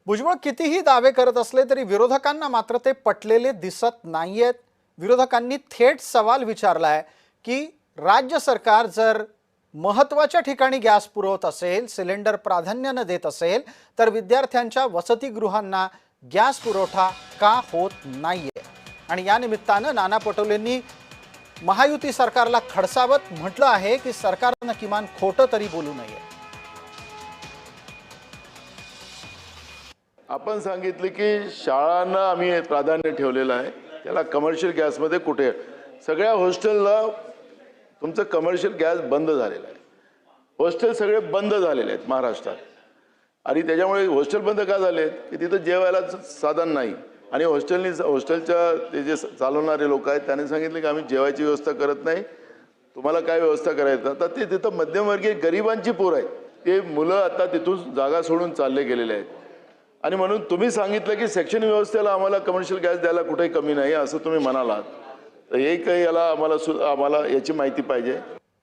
भुजबळ कितीही दावे करत असले तरी विरोधकांना मात्र ते पटलेले दिसत नाहीयेत। विरोधकांनी थेट सवाल विचारलाय की राज्य सरकार जर महत्त्वाच्या ठिकाणी गॅस पुरवत असेल, सिलेंडर प्राधान्याने देत असेल, तर विद्यार्थ्यांच्या वसतिगृहांना गॅस पुरवठा का होत नाहीये। आणि या निमित्ताने नाना पटोलेंनी महायुती सरकारला खडसावत म्हटलं आहे की सरकारने किमान खोटं तरी बोलू नये। आपण सांगितले की शाळांना आम्ही प्राधान्य ठेवलेलं आहे, त्याला कमर्शियल गॅसमध्ये कुठे सगळ्या हॉस्टेलला तुमचं कमर्शियल गॅस बंद झालेला आहे। हॉस्टेल सगळे बंद झालेले आहेत महाराष्ट्रात आणि त्याच्यामुळे हॉस्टेल बंद का झालेत की तिथं जेवायला साधन नाही आणि हॉस्टेलच्या ते जे चालवणारे लोक आहेत त्यांनी सांगितले की आम्ही जेवायची व्यवस्था करत नाही, तुम्हाला काय व्यवस्था करायचं। आता ते तिथं मध्यमवर्गीय गरिबांची पोरं आहेत, ते मुलं आता तिथून जागा सोडून चालले गेलेले आहेत आणि म्हणून तुम्ही सांगितलं की सेक्शन व्यवस्थेला आम्हाला कमर्शियल गॅस द्यायला कुठेही कमी नाही असं तुम्ही म्हणालात, तर हे काही याला आम्हाला याची माहिती पाहिजे।